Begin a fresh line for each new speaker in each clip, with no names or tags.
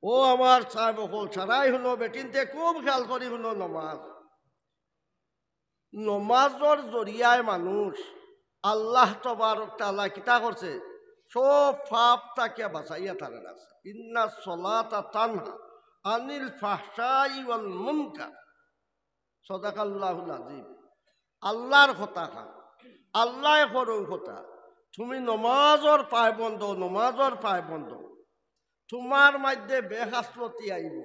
ও আমার সাহেব হল সারাই হলো বেটিনতে খুব খেয়াল করি হলো নমাজ নমাজর জরিয়ায় মানুষ আল্লাহ তবারক তাআলা কিতা করছে সব পাপ তাকে বাঁচাইয়া তারা আছে ইন্না সলাতা তানহা আনিল ফাহশাই ওয়াল মুনকার সাদাকাল্লাহুল আযীম আল্লাহর কথা খান আল্লাহ করুন কথা তুমি নমাজর পায় বন্ধ তোমার মধ্যে বেহাসলতি আইব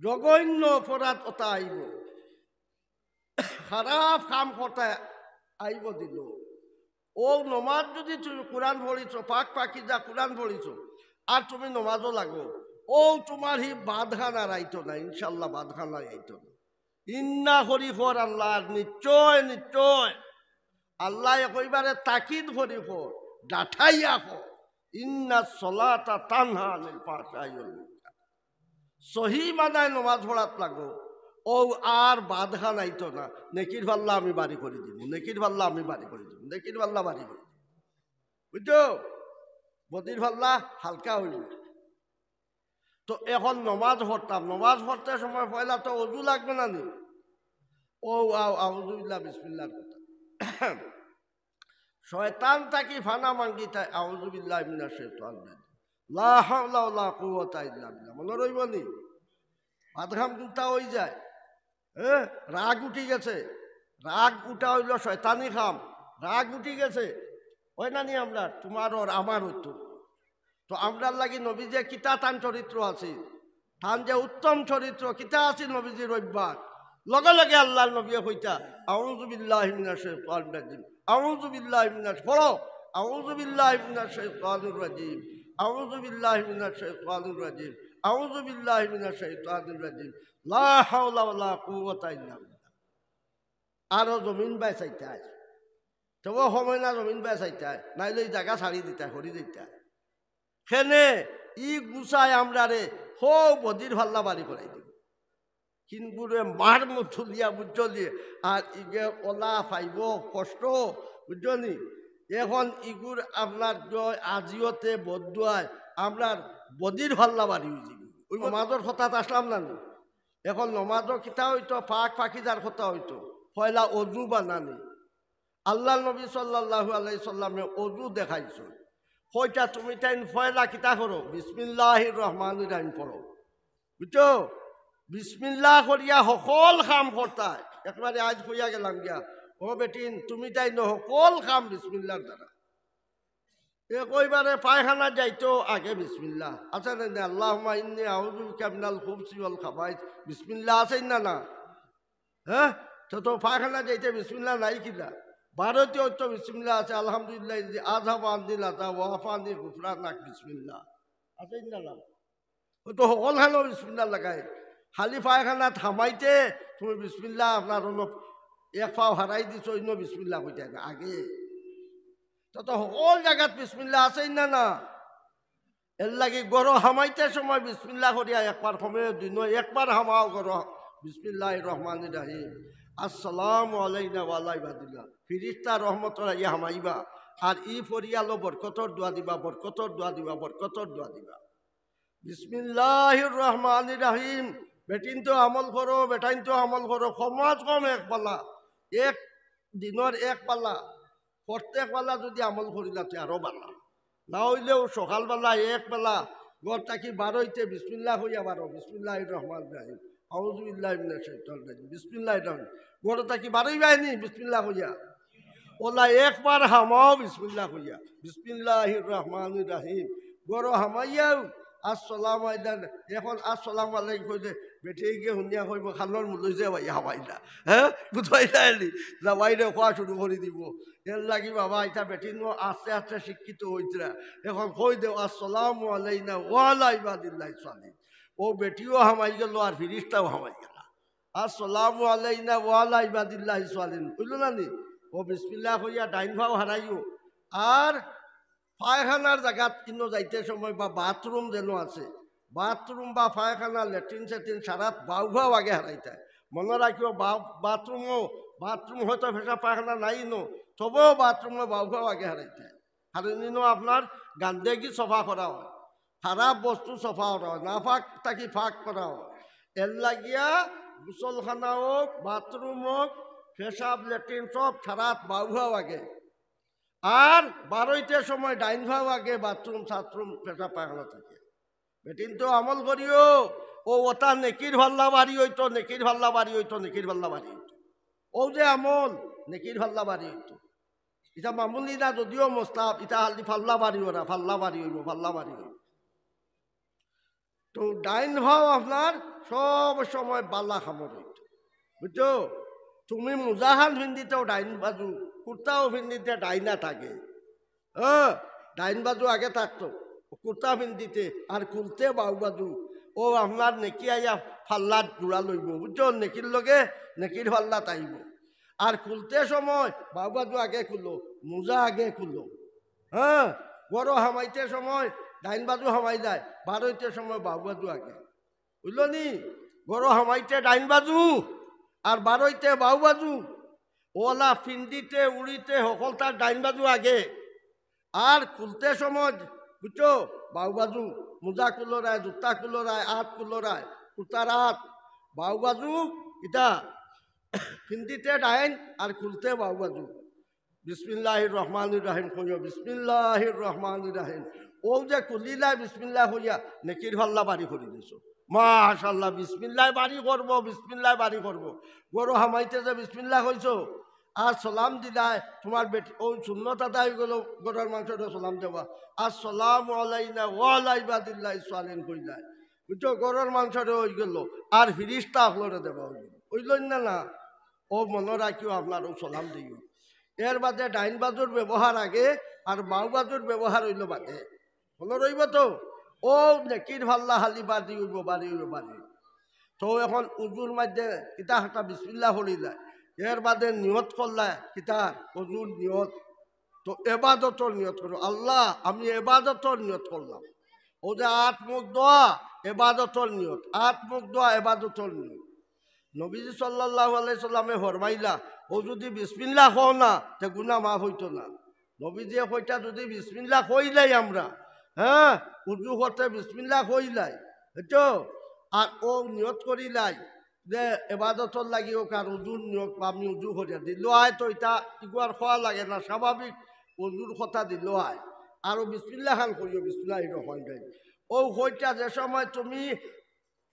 জঘন্য অপরাধ ওটা আইব খারাপ কাম করতে আইব দিল ও নমাজ যদি তুমি কোরআন পড়িছ পাক পাকি যা কোরআন পড়িছ আর তুমি নমাজও লাগো ও তোমার হি বাধা রাইতো না ইনশাল্লাহ বাধা রাইতো না ইন্না হরিফর আল্লাহ নিশ্চয় নিশ্চয় আল্লাহ কইবারে তাকিদ হরিফর ডাঠাইয়া হো ইন্না সলাতা তানহা আনিল ফাহশাই ওয়াল মুনকার সহি মানায় নমাজ পড়াত লাগো ও আর বাধা নাইতো না নেকির পাল্লা আমি বাড়ি করে দিব নেকির পাল্লা আমি বাড়ি করে দিব নেকির পাল্লা বাড়ি করে দিব বুঝছো বদির পাল্লা হালকা হইল তো এখন নমাজ পড়তাম নমাজ পড়তে সময় পয়লা তো অজু লাগবে না নি ও আউযুবিল্লাহ বিসমিল্লাহর কথা শয়তান তাকি ফানা মাঙ্গি তাই আউযুবিল্লাহি মিনাশ শাইতানির রাজিম লা হাওলা ওয়ালা কুওয়াতা ইল্লা বিল্লাহ মনে রইব নি বাদঘাম দুটা হয়ে যায় রাগ উঠি গেছে রাগ উঠা হইল শয়তানি খাম রাগ উঠি গেছে ওই না নি আমরা তোমার ওর আমার উত্তর তো আমরার লাগি নবী যে কিতা তান চরিত্র আছে তান যে উত্তম চরিত্র কিতা আছে নবীজির অভ্যাস লগে লগে আল্লাহর নবী কইতা আউযু বিল্লাহি মিনাশ শাইতানির রাজিম আউযু বিল্লাহি মিনাশ পড়ো আউযু বিল্লাহি মিনাশ শাইতানির রাজিম আউযু বিল্লাহি মিনাশ শাইতানির রাজিম আউযু বিল্লাহি মিনাশ শাইতানির রাজিম লা হাওলা ওয়ালা কুওয়াতা ইল্লা বিল্লাহ আরো জমিন বাই চাইতায় তবু সময় না জমিন বাই চাইতায় নাইলে জায়গা ছাড়ি দিতায় হরি দিতায় সেনে ই গুছায় আমরা রে হো বদির ভাল্লা বাড়ি করাই দিব কিন্তু রে মার মুথুলিয়া বুঝলি আর ইগে ওলা পাইব কষ্ট বুঝলি এখন ইগুর আপনার জয় আজিওতে বদুয়ায় আমরা বদির ভাল্লা বাড়ি হয়ে যাবে ওই নমাজর কথা আসলাম না এখন নমাজর কিতা হইতো পাক পাখিদার কথা হইতো পয়লা অজু বানানি আল্লাহ নবী সাল্লাল্লাহু আলাইহি সাল্লামে অজু দেখাইছো কইটা তুমি তাইন পয়লা কিতা করো বিসমিল্লাহির রহমানির রহিম পড়ো বুঝছো বিসমিল্লাহ করিয়া সকল কাম করতায় একবারে আজ হইয়া গেলাম গিয়া ও বেটিন তুমি তাই সকল কাম বিসমিল্লার দ্বারা এ কইবারে পায়খানা যাইতো আগে বিসমিল্লাহ আছে না আল্লাহুম্মা ইন্নী আউযু বিকা মিনাল খুবসি ওয়াল খাবাইস বিসমিল্লাহ আছে না না হ্যাঁ তো পায়খানা যাইতে বিসমিল্লাহ নাই কিনা ভারতীয় তো বিসমিল্লাহ আছে আলহামদুলিল্লাহ আযহাব আনদিল আতা ওয়াফানি গুফরানাক বিসমিল্লাহ আছে না না ও তো সকল হালো বিসমিল্লাহ লাগায় খালি পায়খানা থামাইতে তুমি বিসমিল্লাহ আপনার অলপ এক পাও হারাই দিছো অন্য বিসমিল্লাহ হইতে না আগে তো সকল জায়গাত বিসমিল্লাহ আছে না না এর লাগি গরো হামাইতে সময় বিসমিল্লাহ করিয়া একবার সময় দিন একবার হামাও গরো বিসমিল্লাহির রহমানির রহিম আসসালামু আলাইনা ওয়া আলা ইবাদিল্লাহ ফিরিস্তা রহমতরা ইয়া হামাইবা আর ই ফরিয়ালো বরকতর দোয়া দিবা বরকতর দোয়া দিবা বরকতর দোয়া দিবা বিসমিল্লাহির রহমানির রহিম বেটিন তো আমল করো বেটাইন তো আমল করো সমাজ কম এক পালা এক দিনের এক পালা প্রত্যেক পালা যদি আমল করিলা তো আরো পালা না হইলেও সকালবেলা এক বেলা গড় থাকি বারোইতে বিসমিল্লাহ হইয়া বারো বিসমিল্লাহির রহমানির রহিম আউযু বিল্লাহি মিনাশ শাইতানির রাজিম বিসমিল্লাহির রহমান গড় থাকি বারোই বাইনি বিসমিল্লাহ হইয়া ওলা একবার হামাও বিসমিল্লাহ হইয়া বিসমিল্লাহির রহমানির রহিম গড় হামাইয়াও আসসালামু আলাইকুম এখন আসসালামু আলাইকুম কইলে বেটে গিয়ে শুনিয়া কইব খালৰ মূলৈ যে ভাই হামাইলা হ্যাঁ বুঝাই যায়নি যা বাইরে খোয়া শুরু করে দিব এর লাগি বাবা এটা বেটি নো আস্তে আস্তে শিক্ষিত হইতরা এখন কই দেও আসসালামু আলাইনা ওয়া আলা ইবাদিল্লাহি সালিহিন ও বেটিও হামাই গেল আর ফিরিস্তাও হামাই গেল আসসালামু আলাইনা ওয়া আলা ইবাদিল্লাহি সালিহিন কইল না নি ও বিসমিল্লাহ কইয়া ডাইন ভাও হারাইও আর পায়খানার জায়গাত কিনো যাইতে সময় বা বাথরুম যেন আছে বাথরুম বা পায়খানা লেট্রিন সেট্রিন সারাত বাউ ভাও আগে হারাইতে মনে রাখিও বাথরুম হয়তো ভেসা পায়খানা নাই নো তবেও বাথরুমে বাউ ভাও আগে হারাইতে হারিনি আপনার গান্দেগি সফা করা হয় খারাপ বস্তু সফা করা হয়, নাফাক থাকি ফাঁক করা হয়। এর লাগিয়া গোসলখানা হোক, বাথরুম হোক, পেশাব লেট্রিন সব ছাড়াত বাউহাও আগে। আর 12টার সময় ডাইন ভাও আগে বাথরুম সাথরুম পেশাব পায়খানা থাকে। বেটিন তো আমল করিও, ও ওটা নেকির ভাল্লা বাড়ি হইতো, নেকির ভাল্লা বাড়ি হইতো, নেকির ভাল্লা বাড়ি হইতো। ও যে আমল নেকির ভাল্লা বাড়ি হইতো। এটা মামুলি না, যদিও মোস্তাব, এটা হালদি ফাল্লা বাড়ি ওরা, ফাল্লা বাড়ি হইব, ফাল্লা বাড়ি হইব। তো ডাইন ভাও আপনার সব সময় বাল্লা খামর হইতো, বুঝছো? তুমি মুজাহান ভিন্দিতেও ডাইন বাজু, কুর্তাও ভিন্দিতে ডাইনা থাকে। ডাইন বাজু আগে থাকতো কুর্তা ভিন্দিতে, আর কুলতে বাউ বাজু। ও আপনার নেকি আইয়া ফাল্লার জোড়া লইব, বুঝছো? নেকির লগে নেকির ফাল্লা তাইব। আর খুলতে সময় বাউ বাজু আগে খুললো, মোজা আগে খুললো। বড় হামাইতে সময় ডাইন বাজু হামাই যায়, 12টার সময় বাউ বাজু আগে, বুঝলো নি? বড় হামাইতে ডাইন বাজু আর 12টায় বাউ বাজু। ওলা ফিন্দিতে উড়িতে সকল তার ডাইন বাজু আগে। আর খুলতে সময় বুঝছো বাউ বাজু, মোজা কুলোরায়, জুতা কুলোরায়, আট কুলোরায়, কুর্তার আট বাউ বাজু। এটা ফিন্দিতে ডাইন আর খুলতে বাউ বাজু। বিসমিল্লাহির রহমানির রাহিম কইয়া, বিসমিল্লাহির রহমানির রাহিম। ও যে কুলিলাই বিসমিল্লাহ হইয়া নেকির ভাল্লা বাড়ি করে দিছ, মাশাআল্লাহ। বিসমিল্লাহ বাড়ি করবো, বিসমিল্লাহ বাড়ি করবো। গরু হামাইতে যে বিসমিল্লাহ হইছো আর সালাম দিলাই, তোমার বেটি ওই সুন্নত আদায় হয়ে গেল, গরুর মাংসটা সালাম দেওয়া। আসসালামু আলাইনা ওয়া আলা ইবাদিল্লাহি সালিহিন কইলাই, বুঝছো? গরুর মাংসটা হয়ে গেল, আর ফিরিস্তা আপনারা দেওয়া হইল, হইলেন না? না, ও মনে রাখিও আপনার ও সালাম দিও। এর বাদে ডাইন বাজুর ব্যবহার আগে আর বাউ বাজুর ব্যবহার হইল বাদে, মনে রইব তো? ও নেকির ভাল্লা হালি বাড়ি হইব, বাড়ি হইব, বাড়ি। তো এখন উজুর মধ্যে কিতা একটা বিসমিল্লাহ হলি যায়, এর বাদে নিয়ত করলা কিতার অজুর নিয়ত। তো এবাদতর নিয়ত করো, আল্লাহ আমি এবাদতর নিয়ত করলাম। ও যে আট মুখ দোয়া এবাদতর নিয়ত, আট মুখ দোয়া এবাদতর নিয়ত। নবীজি সাল্লাল্লাহু আলাইহি সাল্লামে ফরমাইলা, ও যদি বিসমিল্লাহ হও না তে গুনাহ মাফ হইতো না। নবীজি কইটা যদি বিসমিল্লাহ কইলাই আমরা, উজু করতে বিসমিল্লাহ কইলাই, বুঝছো? আর ও নিয়ত করিলাই যে এবাদতর লাগি ও কার উজুর নিয়ত, আমি উজু করিয়া দিল আয়। তো এটা ইগুয়ার খাওয়া লাগে না, স্বাভাবিক উজুর কথা দিল আয়। আর বিসমিল্লাহ খান করিও, বিসমিল্লাহির রহমানির রহিম। ও হইটা যে সময় তুমি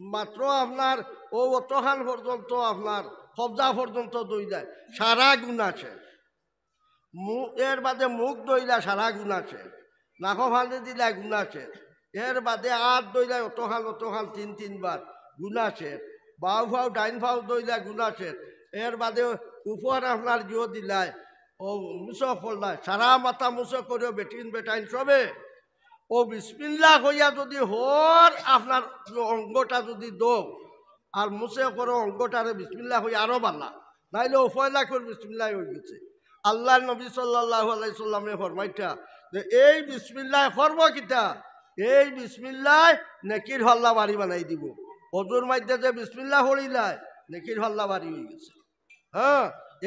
মাত্র আপনার ও অতখান পর্যন্ত আপনার কবজা পর্যন্ত দই যায়, সারা গুণা শেষ। এর বাদে মুখ দইলা সারা গুণা শেষ, নাকো ফাঁদে দিলা গুণা শেষ। এর বাদে আট দইলা অতখান 3-3 বার গুণা শেষ। বাউ ফাউ ডাইন ফাউ দইলা গুণা শেষ। এর বাদে উপর আপনার জিও দিলাই, ও মুসো করলাই, সারা মাথা মুসো করেও বেটিন বেটাইন সবে। ও বিসমিল্লাহ হইয়া যদি হর আপনার অঙ্গটা যদি দো আর মুসে করো অঙ্গটারে বিসমিল্লাহ হইয়া আরো বালা, নাইলে ও ফয়লা করে বিসমিল্লাহ হয়ে গেছে। আল্লাহ নবী সাল্লাল্লাহু আলাইহি সাল্লামে ফরমাইটা যে এই বিসমিল্লাহ করব কিতা, এই বিসমিল্লাহ নেকির হল্লা বাড়ি বানাই দিব। অজুর মধ্যে যে বিসমিল্লাহ হরিলাই নেকির হল্লা বাড়ি হয়ে গেছে।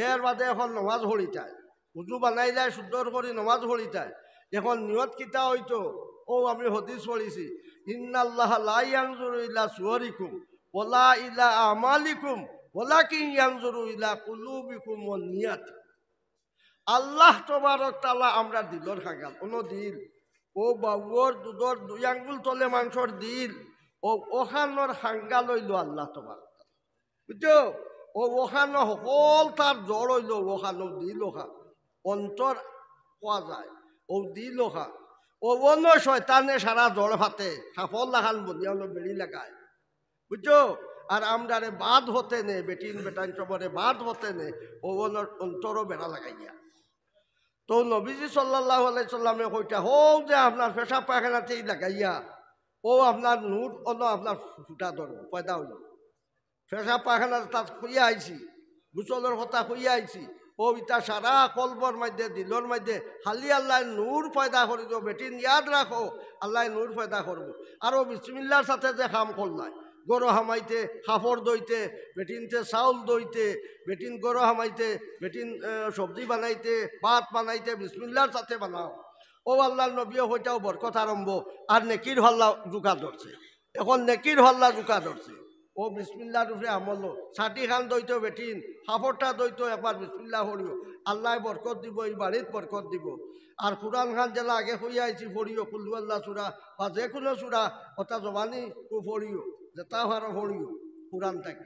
এর বাদে এখন নমাজ হরিতায়, উজু বানাইলাই সুন্দর করে নমাজ হরিতায়। এখন নিয়ত কিতা হইতো, ও আমি হদিস পড়িছি, ইন্নাল্লাহ লা ইয়ানজুরু ইলা সুওয়ারিকুম ওয়ালা ইলা আমালিকুম ওয়ালাকিন ইয়ানজুরু ইলা কুলুবিকুম ওয়ান নিয়াত। আল্লাহ তবারক তাআলা আমরা দিলর খাগাল, কোনো দিল ও বাবুর দুধর 2 আঙ্গুল তলে মাংসর দিল, ও ওখানোর হাঙ্গা লইল আল্লাহ তবারক, বুঝছো? ও ওখানো সকল তার জ্বর হইল, ওখানো দিল ওখা অন্তর পাওয়া যায়, ও দিল ওখা। ও অন্য শয়তানে সারা জ্বর ভাতে সাফল লাগান বলিয়ানো বেড়ি লাগায়, বুঝছো? আর আমরা বাদ হতে নে, বেটিন বেটাইন সবরে বাদ হতে নে, ও অন্তরও বেড়া লাগাইয়া। তো নবীজি সাল্লাল্লাহু আলাইহি সাল্লামে কইটা হো যে আপনার পেশাব পায়খানাতেই লাগাইয়া ও আপনার নূর অন্য আপনার ফুটা ধরবো পয়দা হইল। পেশাব পায়খানা তাত খুইয়া আইছি, গুসলের কথা খুইয়া আইছি, ও ইটা সারা কলবর মধ্যে দিলর মধ্যে খালি আল্লাহ নূর পয়দা করে দিব। বেটিন ইয়াদ রাখো, আল্লাহ নূর পয়দা করবো। আর ও বিসমিল্লার সাথে যে কাম করলাই, গরু হামাইতে কাপড় দইতে, বেটিনতে চাউল দইতে, বেটিন গরু হামাইতে, বেটিন সবজি বানাইতে, ভাত বানাইতে বিসমিল্লার সাথে বানাও। ও আল্লাহর নবীও হইটাও বরকত আরম্ভ আর নেকির হল্লা জুকা ধরছে এখন নেকির হল্লা জুকা ধরছে ও বিসমিল্লাহর উপরে আমল ছাটি খান দইতো বেটিন হাফরটা দইতো একবার বিসমিল্লাহ হরিও আল্লাহ বরকত দিব এই বাড়িত বরকত দিব আর কুরআন খান জেলা আগে হইয়া আইছি ফড়িও কুল্লু আল্লাহ সুরা বা যে কোনো সুরা ওটা জবানি ও ফড়িও যেটা হারো ফড়িও কুরআন থাকে